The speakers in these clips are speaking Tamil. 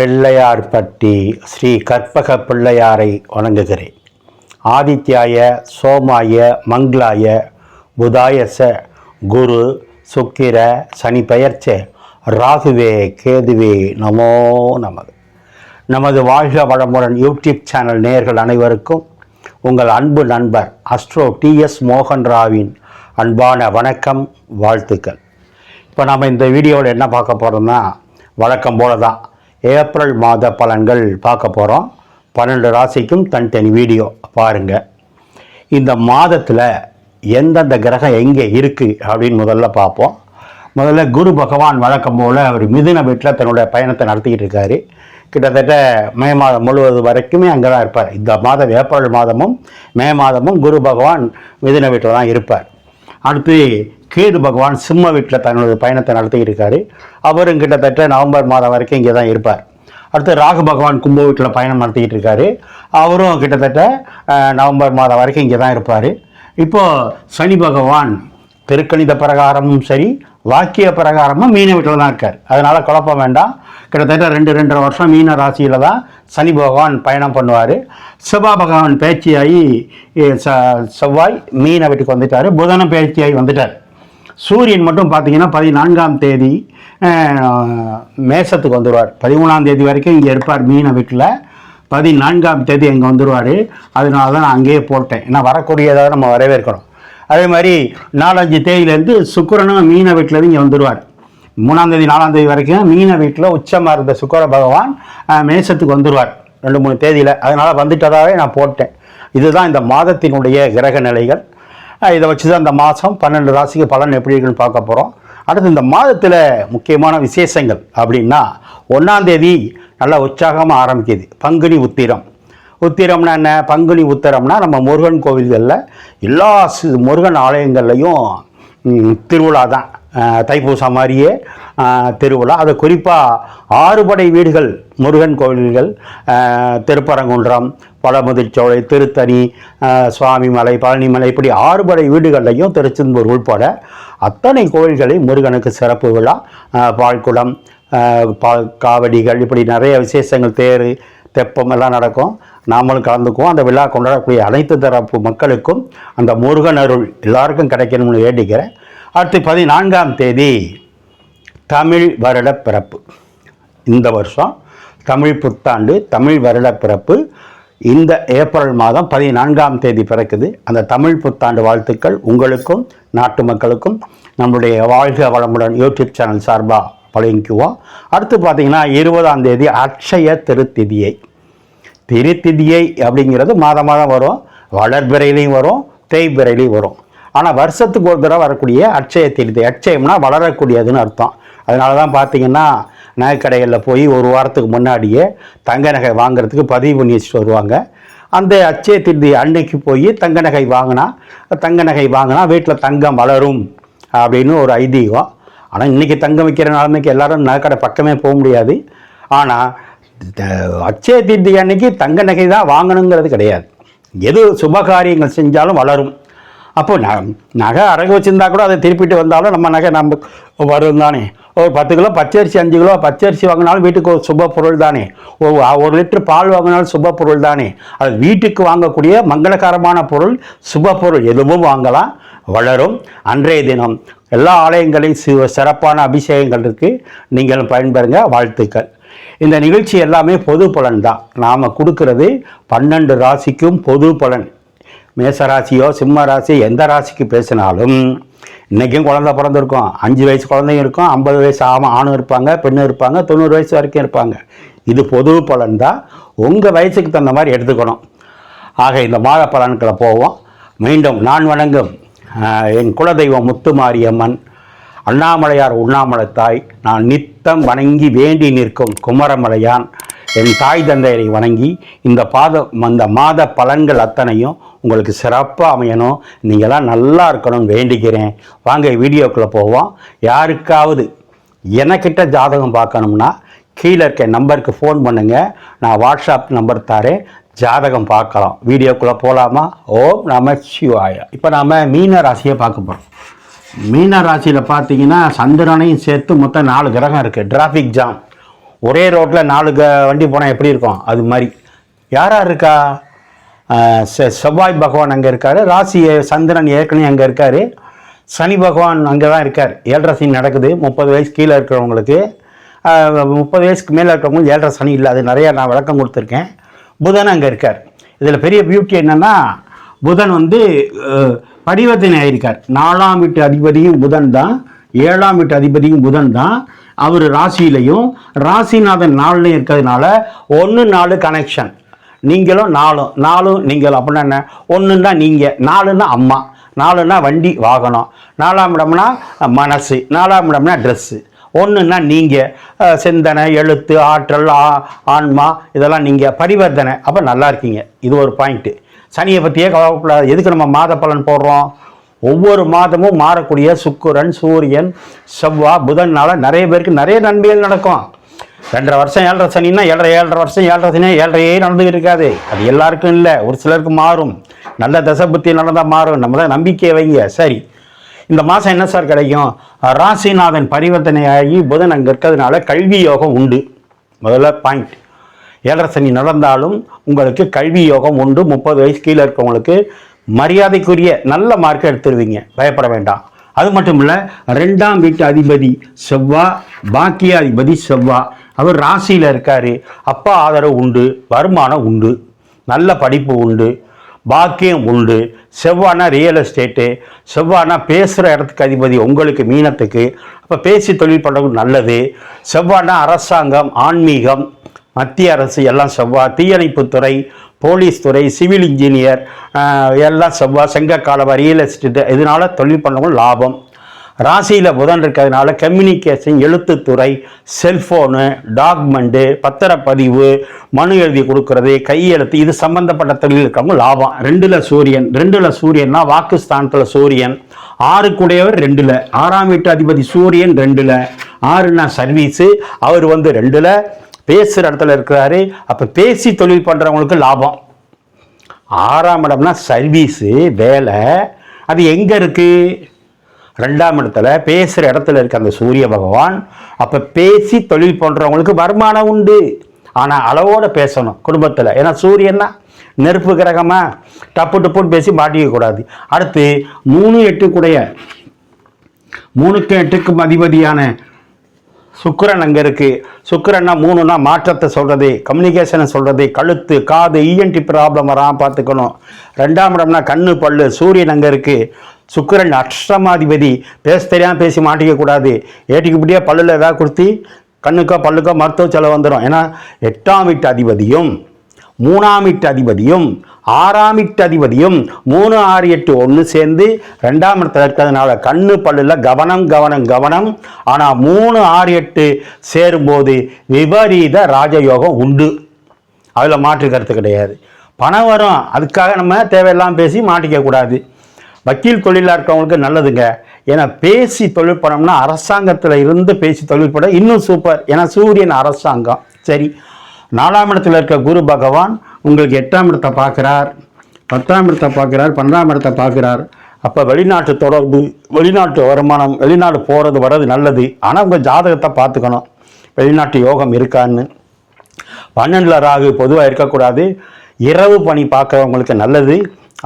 பிள்ளையார்பட்டி ஸ்ரீ கற்பக பிள்ளையாரை வணங்குகிறேன். ஆதித்யாய சோமாய மங்களாய புதாயச குரு சுக்கிர சனி பெயர்ச்ச ராகுவே கேதுவே நமோ நமது வாழ்க வளமுடன் யூடியூப் சேனல் நேயர்கள் அனைவருக்கும் உங்கள் அன்பு நண்பர் அஸ்ட்ரோ TS மோகன்ராவின் அன்பான வணக்கம், வாழ்த்துக்கள். இப்போ நம்ம இந்த வீடியோவில் என்ன பார்க்க போகிறோம்னா, வழக்கம் போல தான் ஏப்ரல் மாத பலன்கள் பார்க்க போகிறோம். 12 ராசிக்கும் தனித்தனி வீடியோ பாருங்கள். இந்த மாதத்தில் எந்தெந்த கிரகம் எங்கே இருக்குது அப்படின்னு முதல்ல பார்ப்போம். முதல்ல குரு பகவான் வழக்கம் போல் அவர் மிதுன வீட்டில் தன்னுடைய பயணத்தை நடத்திக்கிட்டு இருக்காரு. கிட்டத்தட்ட மே மாதம் முழுவதும் வரைக்குமே அங்கே தான் இருப்பார். இந்த மாதம் ஏப்ரல் மாதமும் மே மாதமும் குரு பகவான் மிதுன வீட்டில் தான் இருப்பார். அடுத்து கேது பகவான் சிம்ம வீட்டில் தன்னுடைய பயணத்தை நடத்திக்கிட்டு இருக்காரு. அவரும் கிட்டத்தட்ட நவம்பர் மாதம் வரைக்கும் இங்கே தான் இருப்பார். அடுத்து ராகு பகவான் கும்ப வீட்டில் பயணம் நடத்திக்கிட்டு இருக்காரு. அவரும் கிட்டத்தட்ட நவம்பர் மாதம் வரைக்கும் இங்கே தான் இருப்பார். இப்போது சனி பகவான் திருக்கணித பிரகாரமும் சரி, வாக்கிய பிரகாரமும் மீன வீட்டில் தான் இருக்கார். அதனால் குழப்பம் வேண்டாம். கிட்டத்தட்ட 2.5 வருஷம் மீன ராசியில் தான் சனி பகவான் பயணம் பண்ணுவார். செவ்வாய் பகவான் பேச்சியாகி செவ்வாய் மீன வீட்டுக்கு வந்துட்டார். புதனும் பேச்சியாகி வந்துட்டார். சூரியன் மட்டும் பார்த்தீங்கன்னா 14ஆம் தேதி மேசத்துக்கு வந்துடுவார். 13ஆம் தேதி வரைக்கும் இங்கே இருப்பார் மீன வீட்டில். 14ஆம் தேதி இங்கே வந்துடுவார். அதனால தான் நான் அங்கேயே போட்டேன். ஏன்னா வரக்கூடியதாக நம்ம வரவேற்கிறோம். அதே மாதிரி 4-5 தேதியிலேருந்து சுக்கிரனும் மீன வீட்டிலேருந்து இங்கே வந்துடுவார். 3ஆம் தேதி 4ஆம் தேதி வரைக்கும் மீன வீட்டில் உச்சமாக இருந்த சுக்கிர பகவான் மேசத்துக்கு வந்துடுவார் 2-3 தேதியில். அதனால் வந்துட்டதாகவே நான் போட்டேன். இதுதான் இந்த மாதத்தினுடைய கிரக நிலைகள். இதை வச்சு தான் இந்த மாதம் 12 ராசிக்கு பலன் எப்படி இருக்குன்னு பார்க்க போகிறோம். அடுத்து இந்த மாதத்தில் முக்கியமான விசேஷங்கள் அப்படின்னா, 1ஆம் தேதி நல்லா உற்சாகமாக ஆரம்பிக்குது. பங்குனி உத்திரம். உத்திரம்னா என்ன? பங்குனி உத்திரம்னா நம்ம முருகன் கோவில்களில் எல்லா முருகன் ஆலயங்கள்லையும் திருவிழா தான். தைப்பூசம் மாதிரியே திருவிழா. அது குறிப்பாக 6 படை வீடுகள் முருகன் கோவில்கள், திருப்பரங்குன்றம், பழமுதிர்ச்சோலை, திருத்தணி, சுவாமிமலை, பழனிமலை, இப்படி 6 படை வீடுகள்லையும் திருச்செந்தூர் உள்பட அத்தனை கோவில்களையும் முருகனுக்கு சிறப்பு விழா, பால்குடம், காவடிகள், இப்படி நிறைய விசேஷங்கள், தேர் தெப்பம் எல்லாம் நடக்கும். நாமளும் கலந்துக்குவோம். அந்த விழா கொண்டாடக்கூடிய அனைத்து தரப்பு மக்களுக்கும் அந்த முருகன் அருள் எல்லாருக்கும் கிடைக்கணும்னு வேண்டிக்கிறேன். அடுத்து 14ஆம் தேதி தமிழ் வருட பிறப்பு. இந்த வருஷம் தமிழ் புத்தாண்டு, தமிழ் வருட பிறப்பு இந்த ஏப்ரல் மாதம் 14ஆம் தேதி பிறக்குது. அந்த தமிழ் புத்தாண்டு வாழ்த்துக்கள் உங்களுக்கும் நாட்டு மக்களுக்கும் நம்முடைய வாழ்க வளமுடன் யூடியூப் சேனல் சார்பாக வழங்கிக்குவோம். அடுத்து பார்த்திங்கன்னா 20ஆம் தேதி அட்சய திருத்திதியை. திருத்திதியை அப்படிங்கிறது மாதம் வரும். வளர்பிறையிலையும் வரும், தேய்பிறையிலையும் வரும். ஆனால் வருஷத்துக்கு ஒரு தடவை வரக்கூடிய அட்சய திருத்தி. அட்சயம்னா வளரக்கூடியதுன்னு அர்த்தம். அதனால தான் பார்த்திங்கன்னா நகைக்கடைகளில் போய் ஒரு வாரத்துக்கு முன்னாடியே தங்க நகை வாங்குறதுக்கு பதிவு பண்ணி வச்சுட்டு வருவாங்க. அந்த அட்சய திருத்தி அன்னைக்கு போய் தங்க நகை வாங்கினா வீட்டில் தங்கம் வளரும் அப்படின்னு ஒரு ஐதீகம். ஆனால் இன்றைக்கி தங்கம் வைக்கிற நிலைமைக்கு எல்லோரும் நகைக்கடை பக்கமே போக முடியாது. ஆனால் அட்சய திருத்தி அன்னைக்கு தங்க நகை தான் வாங்கணுங்கிறது கிடையாது. எது சுபகாரியங்கள் செஞ்சாலும் வளரும். அப்போ நகை அடகு வச்சுருந்தா கூட அதை திருப்பிட்டு வந்தாலும் நம்ம நகை நம்ம வரும் தானே. ஒரு 10 கிலோ பச்சரிசி, 5 கிலோ பச்சரிசி வாங்கினாலும் வீட்டுக்கு ஒரு சுப பொருள் தானே. 1 லிட்டர் பால் வாங்கினாலும் சுப பொருள் தானே. அது வீட்டுக்கு வாங்கக்கூடிய மங்களகரமான பொருள், சுப பொருள் எதுவும் வாங்கலாம், வளரும். அன்றைய தினம் எல்லா ஆலயங்களையும் சிறப்பான அபிஷேகங்கள் இருக்குது. நீங்களும் பயன்பெறுங்க. வாழ்த்துக்கள். இந்த நிகழ்ச்சி எல்லாமே பொது பலன் தான். நாம் கொடுக்கறது 12 ராசிக்கும் பொது பலன். மேசராசியோ சிம்ம ராசி எந்த ராசிக்கு பேசினாலும், இன்றைக்கும் குழந்தை பிறந்திருக்கும், 5 வயசு குழந்தையும் இருக்கும், 50 வயசு ஆணும் இருப்பாங்க, பெண்ணும் இருப்பாங்க, 90 வயசு வரைக்கும் இருப்பாங்க. இது பொது பலன் தான். உங்கள் வயசுக்கு தகுந்த மாதிரி எடுத்துக்கணும். ஆக இந்த மாத பலன்களை போவோம். மீண்டும் நான் வணங்கும் என் குலதெய்வம் முத்துமாரியம்மன், அண்ணாமலையார் உண்ணாமலை தாய், நான் நித்தம் வணங்கி வேண்டி நிற்கும் குமரமலையான், என் தாய் தந்தையரை வணங்கி இந்த மாத பலன்கள் அத்தனையும் உங்களுக்கு சிறப்பாக அமையணும், நீங்களாம் நல்லா இருக்கணும்னு வேண்டிக்கிறேன். வாங்க வீடியோக்குள்ளே போவோம். யாருக்காவது எனக்கிட்ட ஜாதகம் பார்க்கணும்னா கீழே இருக்க நம்பருக்கு ஃபோன் பண்ணுங்கள். நான் வாட்ஸ்அப் நம்பர் தரேன், ஜாதகம் பார்க்கலாம். வீடியோக்குள்ளே போகலாமா? ஓம் நம சிவாய. இப்போ நாம் மீன ராசியை பார்க்க போகிறோம். மீன ராசியில் பார்த்தீங்கன்னா சந்திரனையும் சேர்த்து மொத்தம் 4 கிரகம் இருக்குது. டிராஃபிக் ஜாம் ஒரே ரோட்டில் 4 வண்டி போனால் எப்படி இருக்கும் அது மாதிரி. யார் இருக்கா? செவ்வாய் பகவான் அங்கே இருக்கார். ராசி சந்திரன் ஏற்கனவே அங்கே இருக்கார். சனி பகவான் அங்கே தான் இருக்கார். 7.5 சனி நடக்குது 30 வயசு கீழே இருக்கிறவங்களுக்கு. 30 வயசுக்கு மேலே இருக்கிறவங்களுக்கு 7.5 சனி இல்லை, அது நிறையா நான் விளக்கம் கொடுத்துருக்கேன். புதன் அங்கே இருக்கார். இதில் பெரிய பியூட்டி என்னென்னா, புதன் வந்து பரிவர்த்தனை ஆகியிருக்கார். 4ஆம் வீட்டு அதிபதியும் புதன் தான், 7ஆம் வீட்டு அதிபதியும் புதன் தான். அவர் ராசியிலையும் ராசிநாதன் 4லையும் இருக்கிறதுனால 1-4 கனெக்ஷன். நீங்களும் 4 நீங்களும் அப்படின்னா என்ன? 1ன்னா நீங்கள், 4ன்னா அம்மா, 4ன்னா வண்டி வாகனம், 4ஆம் இடம்னா மனசு, 4ஆம் இடம்னா ட்ரெஸ்ஸு, 1ன்னா நீங்கள் சிந்தனை, எழுத்து, ஆற்றல், ஆன்மா, இதெல்லாம் நீங்கள் பரிவர்த்தனை. அப்போ நல்லா இருக்கீங்க. இது ஒரு பாயிண்ட்டு. சனியை பற்றியே கவலைப்படாது. எதுக்கு நம்ம மாத பலன் போடுறோம்? ஒவ்வொரு மாதமும் மாறக்கூடிய சுக்கிரன், சூரியன், செவ்வாய், புதன்னால நிறைய பேருக்கு நிறைய நன்மைகள் நடக்கும். 2.5 வருஷம் 7.5 சனின்னா 7.5 வருஷம் 7.5 சனி 7.5 நடந்துகிட்டு இருக்காது. அது எல்லாருக்கும் இல்லை, ஒரு சிலருக்கு மாறும். நல்ல தசை புத்தி நடந்தால் மாறும். நம்ம தான் நம்பிக்கையை வைங்க. சரி, இந்த மாதம் என்ன சார் கிடைக்கும்? ராசிநாதன் பரிவர்த்தனையாகி புதன் அங்கே இருக்கிறதுனால கல்வி யோகம் உண்டு. முதல்ல பாயிண்ட். 7.5 சனி நடந்தாலும் உங்களுக்கு கல்வி யோகம் உண்டு. 30 வயசு கீழே இருக்கவங்களுக்கு மரியாதைக்குரிய நல்ல மார்க்கை எடுத்துருவீங்க, பயப்பட வேண்டாம். அது மட்டும் இல்லை, 2ஆம் வீட்டு அதிபதி செவ்வாய், பாக்கிய அதிபதி செவ்வாய், அவர் ராசியில் இருக்கார். அப்பா ஆதரவு உண்டு, வருமானம் உண்டு, நல்ல படிப்பு உண்டு, பாக்கியம் உண்டு. செவ்வாய்னா ரியல் எஸ்டேட்டு, செவ்வாய்னா பேசுகிற இடத்துக்கு அதிபதி உங்களுக்கு மீனத்துக்கு. அப்போ பேசி தொழில் பண்ணுறது நல்லது. செவ்வாய்னா அரசாங்கம், ஆன்மீகம், மத்திய அரசு எல்லாம் செவ்வாய். தீயணைப்புத்துறை, போலீஸ் துறை, சிவில் இன்ஜினியர் எல்லாம் செவ்வாய். செங்கக்காலவா, ரியல் எஸ்டேட்டு, இதனால தொழில் பண்ணவங்க லாபம். ராசியில் புதன் இருக்கிறதுனால கம்யூனிகேஷன், எழுத்துத்துறை, செல்ஃபோனு, டாக்குமெண்ட்டு, பத்திரப்பதிவு, மனு எழுதி கொடுக்கறது, கையெழுத்து, இது சம்பந்தப்பட்ட தொழில் இருக்கிறவங்க லாபம். 2ல் சூரியன்னா வாக்குஸ்தானத்தில் சூரியன். 6 2ல் 6ஆம் வீட்டு அதிபதி சூரியன் 2ல். 6ன்னா சர்வீஸு, அவர் வந்து 2ல் பேசுகிற இடத்துல இருக்கிறாரு. அப்போ பேசி தொழில் பண்ணுறவங்களுக்கு லாபம். 6ஆம் இடம்னா சர்வீஸு, வேலை. அது எங்கே இருக்குது? 2ஆம் இடத்துல பேசுகிற இடத்துல இருக்க அந்த சூரிய பகவான். அப்போ பேசி தொழில் பண்ணுறவங்களுக்கு வருமானம் உண்டு. ஆனால் அளவோடு பேசணும் குடும்பத்தில். ஏன்னா சூரியன்னா நெருப்பு கிரகமாக டப்பு டப்புன்னு பேசி மாட்டிக்கக்கூடாது. அடுத்து 3-8 8க்கும் அதிபதியான சுக்கிரன் அங்கே இருக்குது. சுக்கிரன்னா 3ன்னா மாற்றத்தை சொல்கிறது, கம்யூனிகேஷனை சொல்கிறது, கழுத்து, காது, இஎன்டி ப்ராப்ளம் வராமல் பார்த்துக்கணும். 2ஆம் இடம்னா கண்ணு, பல்லு. சூரியன் அங்கே இருக்குது. சுக்கிரன் அஷ்டமாதிபதி, பேச தெரியாமல் பேசி மாட்டிக்கக்கூடாது. ஏட்டிக்குப்படியே பல்லில் ஏதாவது கொடுத்து கண்ணுக்கோ பல்லுக்கோ மருத்துவ செலவு வந்துடும். ஏன்னா 8ஆம் வீட்டு அதிபதியும் 3ஆம் வீட்டு அதிபதியும் 6ஆம் வீட்டு அதிபதியும் 3, 6, 8 ஒன்று சேர்ந்து 2ஆம் இடத்துல இருக்கிறதுனால கண்ணு பல்லுல கவனம் கவனம் கவனம். ஆனால் 3, 6, 8 சேரும்போது விபரீத ராஜயோகம் உண்டு. அதில் மாற்று கருத்து கிடையாது. பணம் வரும், அதுக்காக நம்ம தேவையெல்லாம் பேசி மாட்டிக்கக்கூடாது. வக்கீல் தொழிலாக இருக்கவங்களுக்கு நல்லதுங்க. ஏன்னா பேசி தொழில் பண்ணோம்னா அரசாங்கத்தில் இருந்து பேசி தொழில் பண்ண இன்னும் சூப்பர். ஏன்னா சூரியன் அரசாங்கம். சரி, 4ஆம் இடத்துல இருக்க குரு பகவான் உங்களுக்கு 8ஆம் இடத்தை பார்க்குறார், 10ஆம் இடத்தை பார்க்குறார், 12ஆம் இடத்தை பார்க்குறார். அப்போ வெளிநாட்டு தொடர்பு, வெளிநாட்டு வருமானம், வெளிநாடு போகிறது வர்றது நல்லது. ஆனால் உங்கள் ஜாதகத்தை பார்த்துக்கணும், வெளிநாட்டு யோகம் இருக்கான்னு. 12ல் ராகு பொதுவாக இருக்கக்கூடாது. இரவு பணி பார்க்குறவங்களுக்கு நல்லது.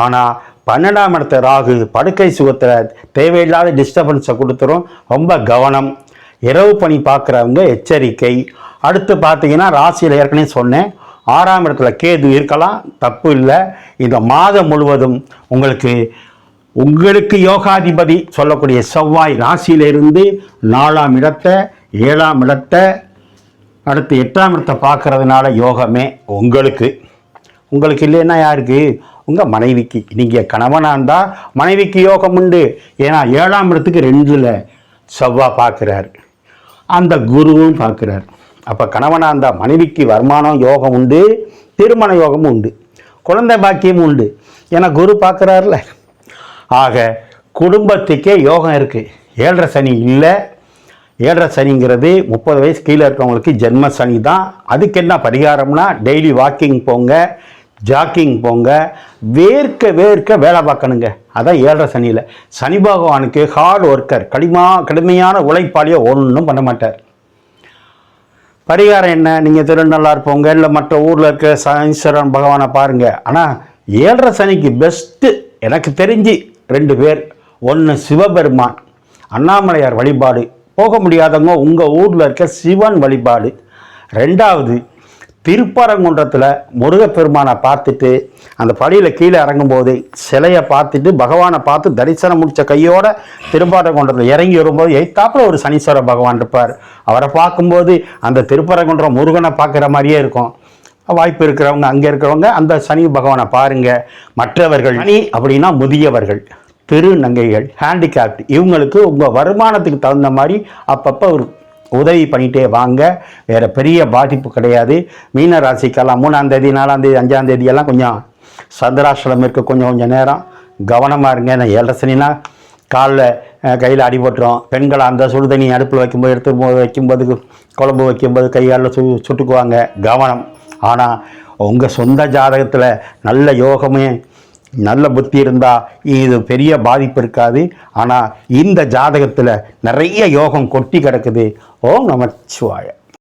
ஆனால் 12ஆம் இடத்த ராகு படுக்கை சுகத்தில் தேவையில்லாத டிஸ்டர்பன்ஸை கொடுத்துரும். ரொம்ப கவனம். இரவு பணி பார்க்குறவங்க எச்சரிக்கை. அடுத்து பார்த்தீங்கன்னா ராசியில் ஏற்கனவே சொன்னேன், 6ஆம் இடத்துல கேது இருக்கலாம், தப்பு இல்லை. இந்த மாதம் முழுவதும் உங்களுக்கு யோகாதிபதி சொல்லக்கூடிய செவ்வாய் ராசியிலிருந்து 4ஆம் இடத்தை, 7ஆம் இடத்தை, அடுத்து 8ஆம் இடத்தை பார்க்கறதுனால யோகமே உங்களுக்கு இல்லைன்னா யாருக்கு? உங்கள் மனைவிக்கு. நீங்கள் கணவனாக இருந்தால் மனைவிக்கு யோகம் உண்டு. ஏன்னா 7ஆம் இடத்துக்கு 2ல் செவ்வாய் பார்க்குறார், அந்த குருவும் பார்க்குறார். அப்போ கணவனாக இருந்தால் மனைவிக்கு வருமானம் யோகம் உண்டு, திருமண யோகமும் உண்டு, குழந்தை பாக்கியமும் உண்டு. ஏன்னா குரு பார்க்குறாருல. ஆக குடும்பத்துக்கே யோகம் இருக்குது. 7.5 சனி இல்லை. 7.5 சனிங்கிறது 30 வயசு கீழே இருக்கவங்களுக்கு ஜென்ம சனி தான். அதுக்கு என்ன பரிகாரம்னா, டெய்லி வாக்கிங் போங்க, ஜாக்கிங் போங்க, வேர்க்க வேலை பார்க்கணுங்க. அதான் 7.5 சனியில். சனி பகவானுக்கு ஹார்ட் ஒர்க்கர், கடுமையான உழைப்பாளியை ஒன்றும் பண்ண மாட்டார். பரிகாரம் என்ன? நீங்கள் திருநள்ளார் போங்க, இல்லை மற்ற ஊரில் இருக்க சனீஸ்வரன் பகவானை பாருங்கள். ஆனால் 7.5 சனிக்கு பெஸ்ட்டு எனக்கு தெரிஞ்சு 2 பேர். ஒன்று சிவபெருமான், அண்ணாமலையார் வழிபாடு. போக முடியாதவங்க உங்கள் ஊரில் இருக்க சிவன் வழிபாடு. 2வது திருப்பரங்குன்றத்தில் முருகப்பெருமானை பார்த்துட்டு அந்த படியில் கீழே இறங்கும்போது சிலையை பார்த்துட்டு பகவானை பார்த்து தரிசனம் முடித்த கையோட திருப்பரங்குன்றத்தில் இறங்கி வரும்போது எய்த்தாப்பில் ஒரு சனீஸ்வர பகவான் இருப்பார். அவரை பார்க்கும்போது அந்த திருப்பரங்குன்றம் முருகனை பார்க்குற மாதிரியே இருக்கும். வாய்ப்பு இருக்கிறவங்க, அங்கே இருக்கிறவங்க அந்த சனி பகவானை பாருங்கள். மற்றவர்கள் சனி அப்படின்னா முதியவர்கள், திருநங்கைகள், ஹேண்டிகேப்ட், இவங்களுக்கு உங்கள் வருமானத்துக்கு தகுந்த மாதிரி அப்பப்போ ஒரு உதவி பண்ணிகிட்டே வாங்க. வேறு பெரிய பாதிப்பு கிடையாது. மீன ராசிக்கெல்லாம் 3ஆம் தேதி 4ஆம் தேதி 5ஆம் தேதியெல்லாம் கொஞ்சம் சந்திராஷ்டிரம் இருக்க கொஞ்சம் நேரம் கவனமாக இருங்க. நான் 7.5 சனினா காலில் கையில் அடிபட்டுரும். பெண்களை அந்த சுடுதண்ணி அடுப்பில் வைக்கும்போது குழம்பு வைக்கும்போது கையால் சுட்டுக்குவாங்க. கவனம். ஆனால் உங்கள் சொந்த ஜாதகத்தில் நல்ல யோகமே நல்ல புத்தி இருந்தால் இது பெரிய பாதிப்பு இருக்காது. ஆனால் இந்த ஜாதகத்தில் நிறைய யோகம் கொட்டி கிடக்குது. ஓம் நமச்சிவாய.